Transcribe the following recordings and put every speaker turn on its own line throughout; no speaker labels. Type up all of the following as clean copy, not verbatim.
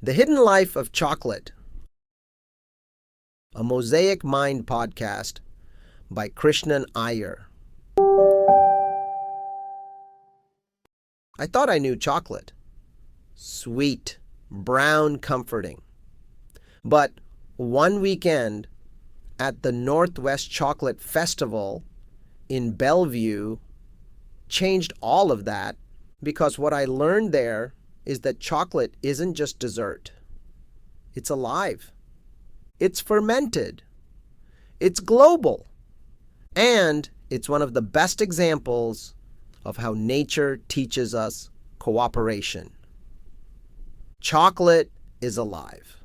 The Hidden Life of Chocolate, a Mosaic Mind podcast by Krishnan Iyer. I thought I knew chocolate. Sweet, brown, comforting. But one weekend at the Northwest Chocolate Festival in Bellevue changed all of that, because what I learned there is that chocolate isn't just dessert. It's alive. It's fermented. It's global. And it's one of the best examples of how nature teaches us cooperation. Chocolate is alive.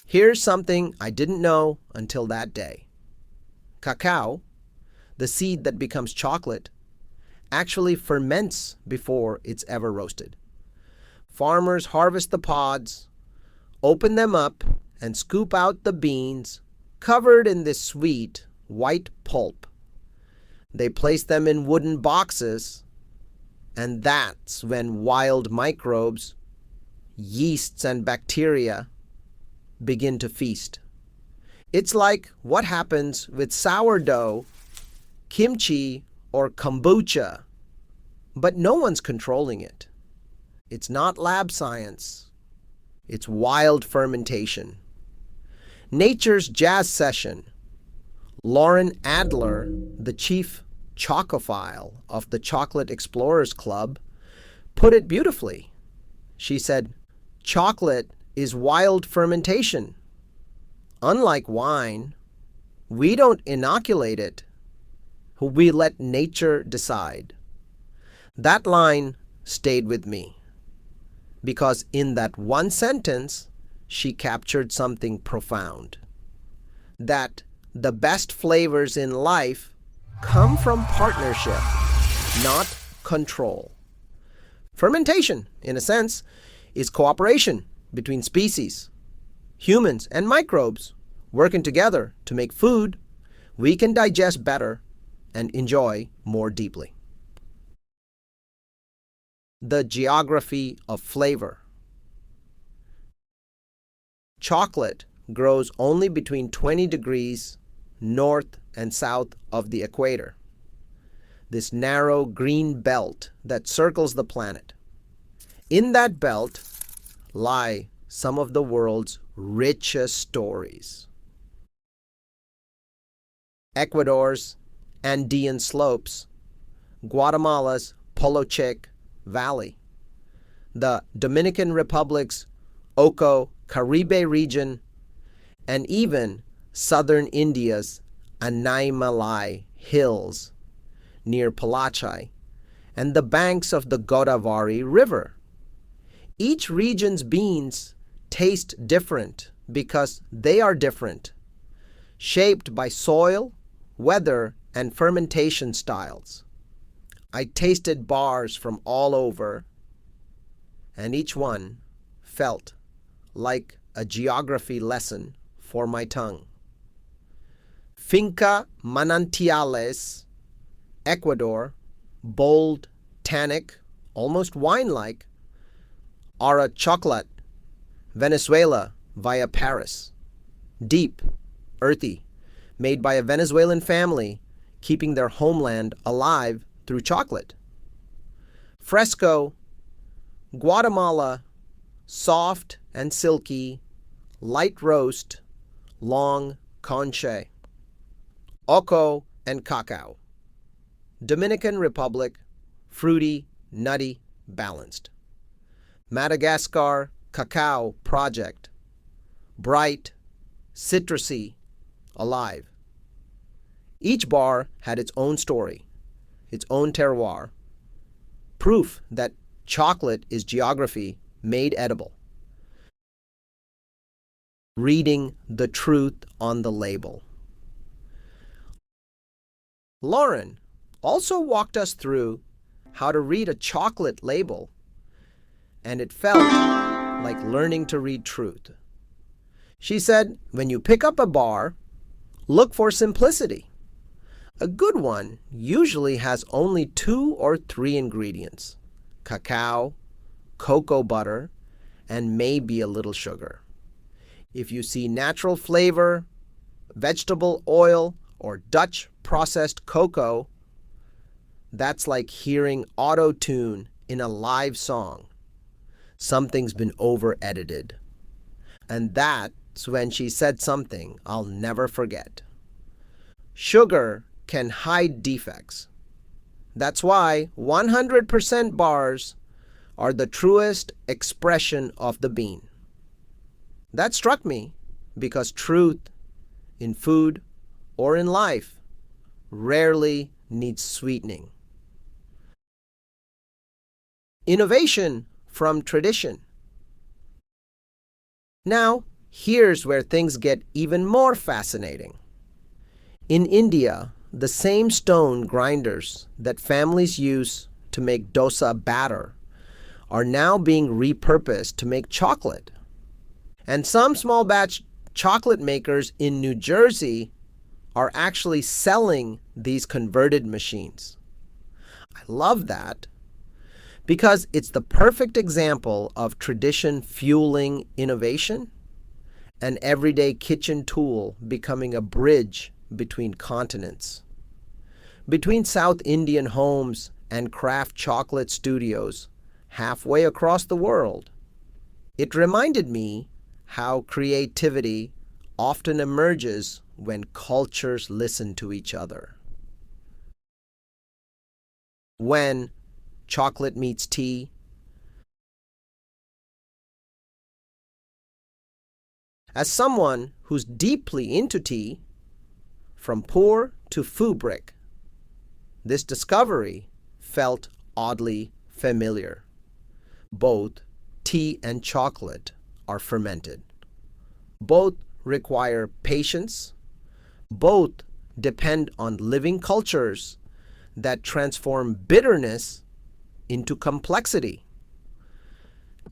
Here's something I didn't know until that day. Cacao, the seed that becomes chocolate, actually ferments before it's ever roasted. Farmers harvest the pods, open them up, and scoop out the beans covered in this sweet white pulp. They place them in wooden boxes, and that's when wild microbes, yeasts, and bacteria begin to feast. It's like what happens with sourdough, kimchi, or kombucha, but no one's controlling it. It's not lab science. It's wild fermentation. Nature's Jazz Session. Lauren Adler, the chief chocophile of the Chocolate Explorers Club, put it beautifully. She said, "Chocolate is wild fermentation. Unlike wine, we don't inoculate it. We let nature decide." That line stayed with me, because in that one sentence, she captured something profound. That the best flavors in life come from partnership, not control. Fermentation, in a sense, is cooperation between species, humans and microbes working together to make food we can digest better and enjoy more deeply. The geography of flavor. Chocolate grows only between 20 degrees north and south of the equator, this narrow green belt that circles the planet. In that belt lie some of the world's richest stories. Ecuador's Andean slopes, Guatemala's Polochic Valley, the Dominican Republic's Oco Caribe region, and even southern India's Anaimalai Hills near Palachai, and the banks of the Godavari River. Each region's beans taste different because they are different, shaped by soil, weather, and fermentation styles. I tasted bars from all over, and each one felt like a geography lesson for my tongue. Finca Manantiales, Ecuador, bold, tannic, almost wine-like. Ara Chocolate, Venezuela, via Paris. Deep, earthy, made by a Venezuelan family keeping their homeland alive through chocolate. Fresco, Guatemala, soft and silky, light roast, long conche. Oco and Cacao, Dominican Republic, fruity, nutty, balanced. Madagascar Cacao Project, bright, citrusy, alive. Each bar had its own story, its own terroir, proof that chocolate is geography made edible. Reading the truth on the label. Lauren also walked us through how to read a chocolate label, and it felt like learning to read truth. She said, when you pick up a bar, look for simplicity. A good one usually has only 2 or 3 ingredients: cacao, cocoa butter, and maybe a little sugar. If you see natural flavor, vegetable oil, or Dutch processed cocoa, that's like hearing auto-tune in a live song. Something's been over-edited. And that's when she said something I'll never forget. Sugar can hide defects. That's why 100% bars are the truest expression of the bean. That struck me because truth in food or in life rarely needs sweetening. Innovation from tradition. Now, here's where things get even more fascinating. In India, the same stone grinders that families use to make dosa batter are now being repurposed to make chocolate. And some small batch chocolate makers in New Jersey are actually selling these converted machines. I love that because it's the perfect example of tradition fueling innovation, an everyday kitchen tool becoming a bridge between continents, between South Indian homes and craft chocolate studios halfway across the world. It reminded me how creativity often emerges when cultures listen to each other. When chocolate meets tea, as someone who's deeply into tea, from pour to foo brick, this discovery felt oddly familiar. Both tea and chocolate are fermented. Both require patience. Both depend on living cultures that transform bitterness into complexity.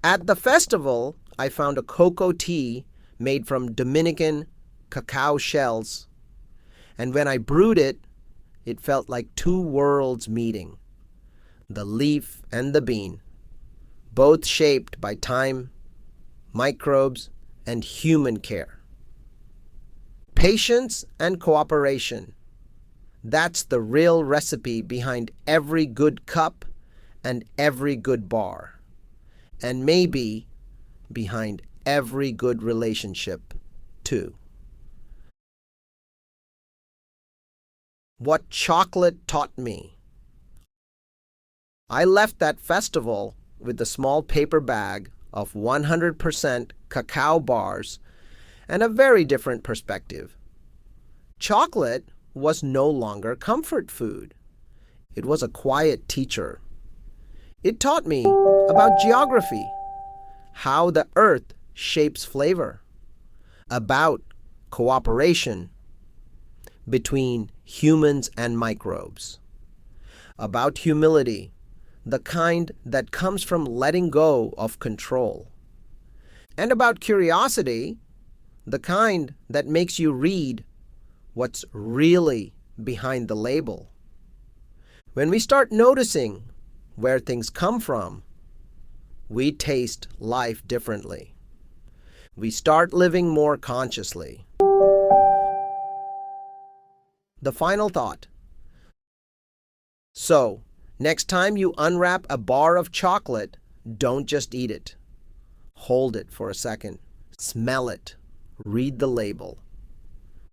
At the festival, I found a cocoa tea made from Dominican cacao shells, and when I brewed it, it felt like two worlds meeting, the leaf and the bean, both shaped by time, microbes, and human care. Patience and cooperation. That's the real recipe behind every good cup and every good bar, and maybe behind every good relationship, too. What chocolate taught me. I left that festival with a small paper bag of 100% cacao bars and a very different perspective. Chocolate was no longer comfort food. It was a quiet teacher. It taught me about geography, how the earth shapes flavor, about cooperation between humans and microbes, about humility, the kind that comes from letting go of control, and about curiosity, the kind that makes you read what's really behind the label. When we start noticing where things come from, we taste life differently. We start living more consciously. The final thought. So, next time you unwrap a bar of chocolate, don't just eat it. Hold it for a second. Smell it. Read the label.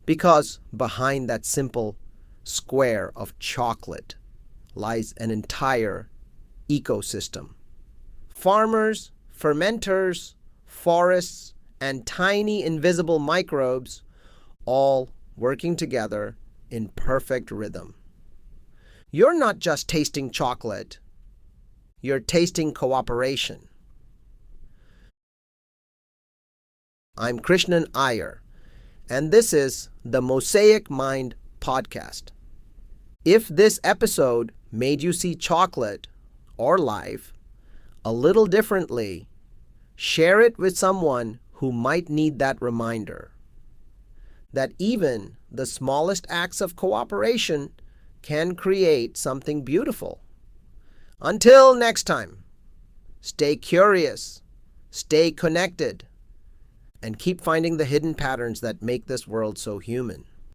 Because behind that simple square of chocolate lies an entire ecosystem. Farmers, fermenters, forests, and tiny invisible microbes all working together in perfect rhythm. You're not just tasting chocolate, you're tasting cooperation. I'm Krishnan Iyer, and this is the Mosaic Mind Podcast. If this episode made you see chocolate or life a little differently, share it with someone who might need that reminder that even the smallest acts of cooperation can create something beautiful. Until next time, Stay curious, stay connected, and keep finding the hidden patterns that make this world so human.